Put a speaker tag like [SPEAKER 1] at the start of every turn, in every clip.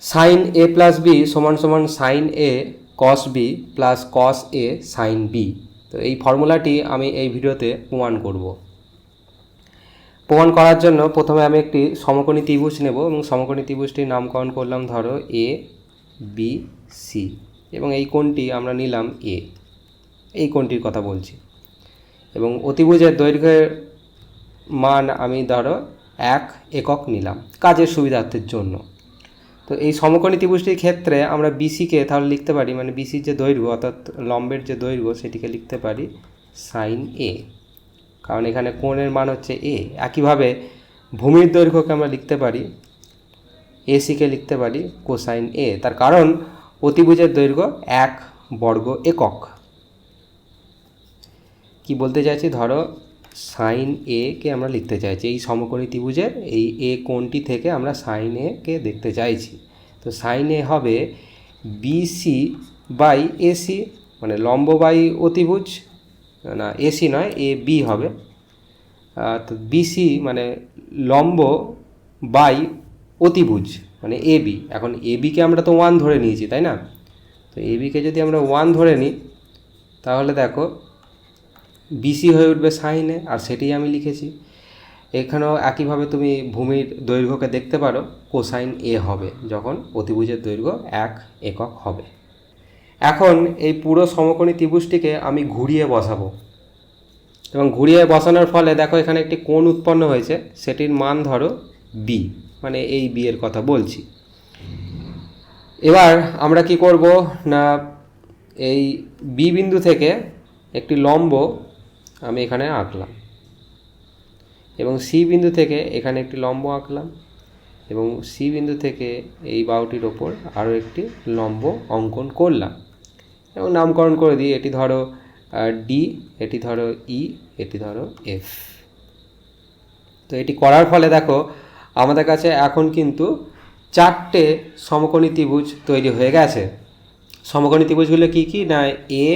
[SPEAKER 1] Sign এ plus B সমান সমান sign এ কস B plus cos এ sign B. তো এই ফর্মুলাটি আমি এই ভিডিওতে প্রমাণ করব। প্রমাণ করার জন্য প্রথমে আমি একটি সমকোণী ত্রিভুজ নেব এবং সমকোণী ত্রিভুজটির নামকরণ করলাম ধরো এ বি সি এবং এই কোণটি আমরা নিলাম এ, এই কোণটির কথা বলছি। এবং অতিভুজের দৈর্ঘ্যের মান আমি ধরো 1 একক নিলাম কাজের সুবিধার্থের জন্য। তো এই সমকোণী ত্রিভুজটির ক্ষেত্রে আমরা বিসিকে তাহলে লিখতে পারি, মানে বিসির যে দৈর্ঘ্য অর্থাৎ লম্বের যে দৈর্ঘ্য সেটিকে লিখতে পারি সাইন এ, কারণ এখানে কোণের মান হচ্ছে এ। একইভাবে ভূমির দৈর্ঘ্যকে আমরা লিখতে পারি, এসিকে লিখতে পারি কোসাইন এ, তার কারণ অতিভুজের দৈর্ঘ্য 1 বর্গ একক। কি বলতে চাইছি, ধরো সাইন এ কে আমরা লিখতে চাইছি এই সমকোণী ত্রিভুজের এই এ কোণটি থেকে আমরা সাইন এ কে দেখতে চাইছি। তো সাইন এ হবে বিসি বাই এসি, মানে লম্ব বাই অতিভুজ, না এসি নয় এ বি হবে। তো বিসি মানে লম্ব বাই অতিভুজ মানে এ বি। এখন এ বিকে আমরা তো 1 ধরে নিয়েছি, তাই না? তো এ বিকে যদি আমরা 1 ধরে নিই তাহলে দেখো বিসি হয়ে উঠবে সাইন এ, আর সেটাই আমি লিখেছি। এখানেও একইভাবে তুমি ভূমির দৈর্ঘ্যকে দেখতে পারো কোসাইন এ হবে যখন অতিভুজের দৈর্ঘ্য 1 একক হবে। এখন এই পুরো সমকোণী ত্রিভুজটিকে আমি ঘুরিয়ে বসাবো এবং ঘুরিয়ে বসানোর ফলে দেখো এখানে একটি কোণ উৎপন্ন হয়েছে, সেটির মান ধরো বি, মানে এই বি এর কথা বলছি। এবার আমরা কি করব না, এই বি বিন্দু থেকে একটি লম্ব আমি এখানে আঁকলাম এবং সি বিন্দু থেকে এখানে একটি লম্ব আঁকলাম এবং সি বিন্দু থেকে এই বাহুটির ওপর আরও একটি লম্ব অঙ্কন করলাম এবং নামকরণ করে দিই, এটি ধরো ডি, এটি ধরো ই, এটি ধরো এফ। তো এটি করার ফলে দেখো আমাদের কাছে এখন কিন্তু 4টে সমকোণী ত্রিভুজ তৈরি হয়ে গেছে। সমকোণী ত্রিভুজগুলো কী কী না, এ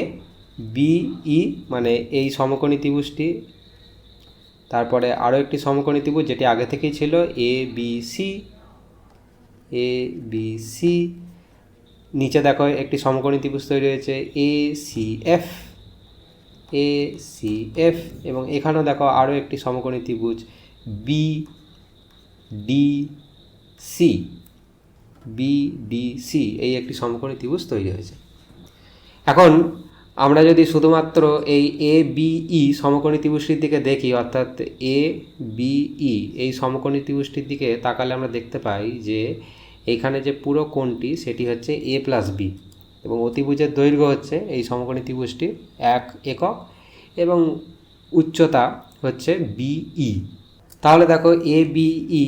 [SPEAKER 1] বি ই মানে এই সমকোণী ত্রিভুজটি, তারপরে আরও একটি সমকোণী ত্রিভুজ যেটি আগে থেকেই ছিল A B C, A B C, নিচে দেখো একটি সমকোণী ত্রিভুজ তৈরি হয়েছে A C F, A C F, এবং এখানেও দেখো আরও একটি সমকোণী ত্রিভুজ B D C, B D C, এই একটি সমকোণী ত্রিভুজ তৈরি হয়েছে। এখন আমরা যদি শুধুমাত্র এই এ বি ই সমকোণী ত্রিভুজটির দিকে দেখি, অর্থাৎ এ বি ই এই সমকোণী ত্রিভুজটির দিকে তাকালে আমরা দেখতে পাই যে এইখানে যে পুরো কোণটি সেটি হচ্ছে এ প্লাস বি এবং অতিভুজের দৈর্ঘ্য হচ্ছে এই সমকোণী ত্রিভুজটি 1 একক এবং উচ্চতা হচ্ছে বিই। তাহলে দেখো এ বিই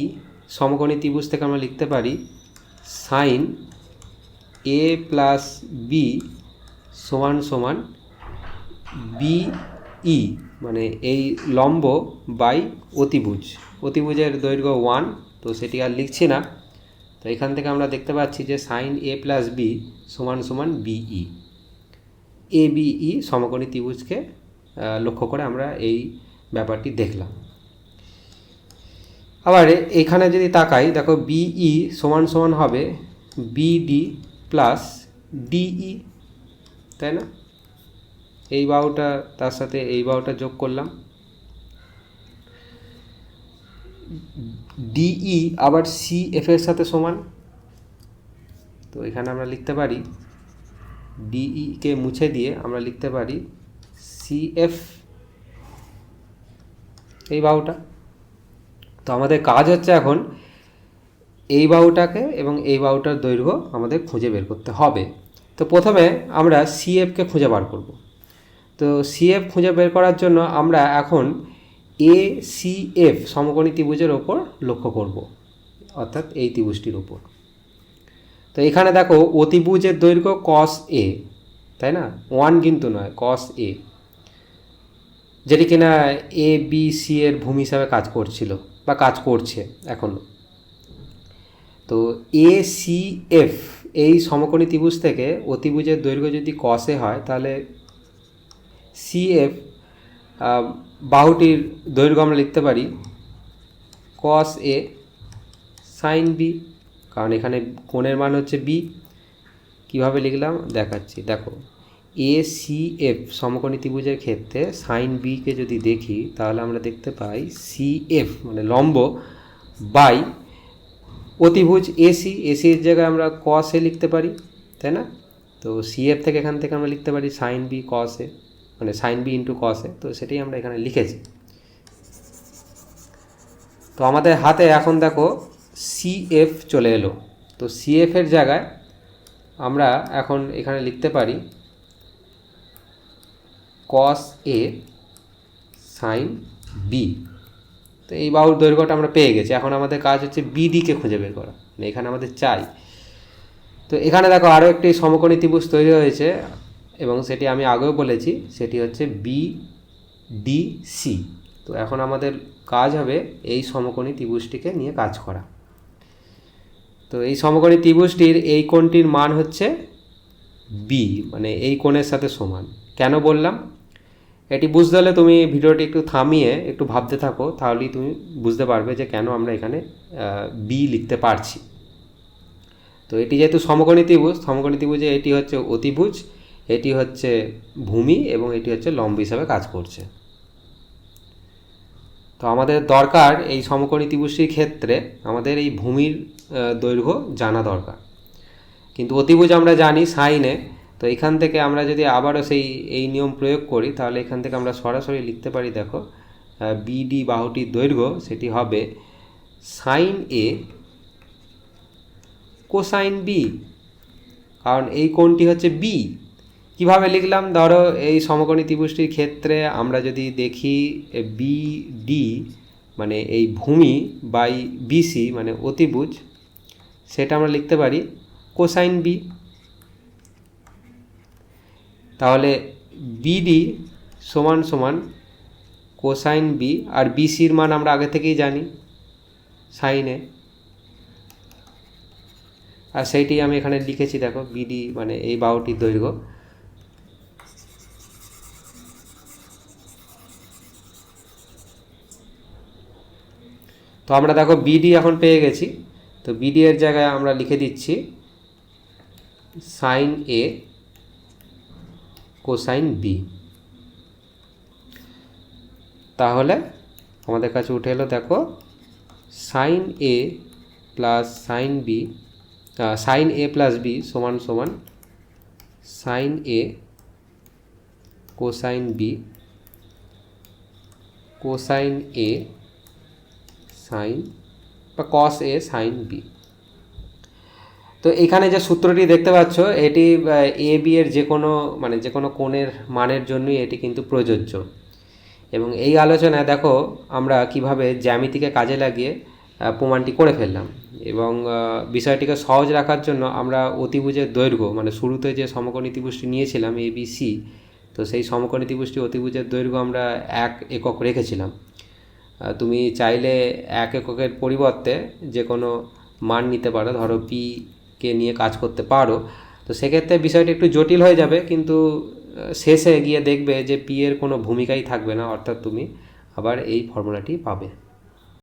[SPEAKER 1] সমকোণী ত্রিভুজ থেকে আমরা লিখতে পারি সাইন এ প্লাস বি সমান সমান বিই, মানে এই লম্ব বাই অতিভুজ, অতিভুজের দৈর্ঘ্য 1, তো সেটি আর লিখছি না। তো এখান থেকে আমরা দেখতে পাচ্ছি যে সাইন এ প্লাস বি সমান সমান বিই। এ বিই সমকোণী ত্রিভুজকে লক্ষ্য করে আমরা এই ব্যাপারটি দেখলাম। আবার এখানে যদি তাকাই দেখো বিই সমান সমান হবে বিডি প্লাস ডিই, তাই না? এই বাহুটা তার সাথে এই বাহুটা যোগ করলাম, ডিই আবার সি এফ এর সাথে সমান। তো এখানে আমরা লিখতে পারি ডিই কে মুছে দিয়ে আমরা লিখতে পারি সি এফ, এই বাহুটা। তো আমাদের কাজ হচ্ছে এখন এই বাহুটাকে এবং এই বাহুটার দৈর্ঘ্য আমাদের খুঁজে বের করতে হবে। তো প্রথমে আমরা সিএফকে খুঁজে বার করব। তো সিএফ খুঁজে বের করার জন্য আমরা এখন এ সি এফ সমকোণী ত্রিভুজের ওপর লক্ষ্য করব, অর্থাৎ এই ত্রিভুজটির ওপর। তো এখানে দেখো অতিভুজের দৈর্ঘ্য কস এ, তাই না? 1 কিন্তু নয়, কস এ, যেটি কিনা এ বি সি এর ভূমি হিসাবে কাজ করছিল বা কাজ করছে এখনও। তো এ সি এফ এই সমকোণী ত্রিভুজ থেকে অতিভুজের দৈর্ঘ্য যদি কস এ হয় তাহলে সি এফ বাহুটির দৈর্ঘ্য আমরা লিখতে পারি কস এ সাইন বি, কারণ এখানে কোণের মান হচ্ছে বি। কীভাবে লিখলাম দেখাচ্ছি, দেখো ACF সমকোণী ত্রিভুজের ক্ষেত্রে সাইন বিকে যদি দেখি তাহলে আমরা দেখতে পাই CF মানে লম্ব বাই অতিভুজ এসির জায়গায় আমরা cos A লিখতে পারি, তাই না? তো CF থেকে এখান থেকে আমরা লিখতে পারি সাইন বি cos A, মানে sine B into cos A। তো সেটাই আমরা এখানে লিখেছি। তো আমাদের হাতে এখন দেখো CF চলে এলো। তো CF এর জায়গায় আমরা এখন এখানে লিখতে পারি cos A sin B। তো এই বাহুর দৈর্ঘ্যটা আমরা পেয়ে গেছি। এখন আমাদের কাজ হচ্ছে BD-কে খুঁজে বের করা, মানে এখানে আমাদের চাই। তো এখানে দেখো আরও একটি সমকোণী ত্রিভুজ তৈরি হয়েছে এবং সেটি আমি আগেও বলেছি, সেটি হচ্ছে BDC। তো এখন আমাদের কাজ হবে এই সমকোণী ত্রিভুজটিকে নিয়ে কাজ করা। তো এই সমকোণী ত্রিভুজটির এই কোণটির মান হচ্ছে B, মানে এই কোণের সাথে সমান। কেন বললাম এটি বুঝতে হলে তুমি ভিডিওটি একটু থামিয়ে একটু ভাবতে থাকো, তাহলেই তুমি বুঝতে পারবে যে কেন আমরা এখানে B লিখতে পারছি। তো এটি যেহেতু সমকোণী ত্রিভুজে এটি হচ্ছে অতিভুজ, এটি হচ্ছে ভূমি এবং এটি হচ্ছে লম্ব হিসাবে কাজ করছে। তো আমাদের দরকার এই সমকোণী ত্রিভুজটির ক্ষেত্রে আমাদের এই ভূমির দৈর্ঘ্য জানা দরকার, কিন্তু অতিভুজ আমরা জানি সাইনে। তো এখান থেকে আমরা যদি আবারও এই নিয়ম প্রয়োগ করি তাহলে এখান থেকে আমরা সরাসরি লিখতে পারি, দেখো BD বাহুটির দৈর্ঘ্য সেটি হবে সাইন A কোসাইন B, কারণ এই কোণটি হচ্ছে B। কিভাবে লিখলাম, ধরো এই সমকোণী ত্রিভুজটির ক্ষেত্রে আমরা যদি দেখি BD মানে এই ভূমি বাই BC মানে অতিভুজ, সেটা আমরা লিখতে পারি কোসাইন B। তাহলে BD সমান সমান কোসাইন B, আর BCর মান আমরা আগে থেকেই জানি সাইনে, আর সেইটি আমি এখানে লিখেছি। দেখো BD মানে এই বাহুটির দৈর্ঘ্য। তো আমরা দেখো BD এখন পেয়ে গেছি। তো BD এর জায়গায় আমরা লিখে দিচ্ছি সাইন A কোসাইন B। তাহলে আমাদের কাছে উঠে এলো, দেখো sine A plus sine B, sine A plus B সমান সমান sine A cosine B cosine A sine বা cos A সাইন B। তো এখানে যে সূত্রটি দেখতে পাচ্ছ এটি AB এর যে কোনো কোণের মানের জন্যই এটি কিন্তু প্রযোজ্য। এবং এই আলোচনায় দেখো আমরা কিভাবে জ্যামিতিকে কাজে লাগিয়ে প্রমাণটি করে ফেললাম। এবং বিষয়টিকে সহজ রাখার জন্য আমরা অতিভুজের দৈর্ঘ্য, মানে শুরুতে যে সমকোণী ত্রিভুজটি নিয়েছিলাম ABC, তো সেই সমকোণী ত্রিভুজটি অতিভুজের দৈর্ঘ্য আমরা 1 একক রেখেছিলাম। তুমি চাইলে 1 এককের পরিবর্তে যে কোনো মান নিতে পারো, ধরো P-কে নিয়ে কাজ করতে পারো। তো সেক্ষেত্রে বিষয়টি একটু জটিল হয়ে যাবে, কিন্তু শেষে গিয়ে দেখবে যে P এর কোনো ভূমিকাই থাকবে না, অর্থাৎ তুমি আবার এই ফর্মুলাটি পাবে।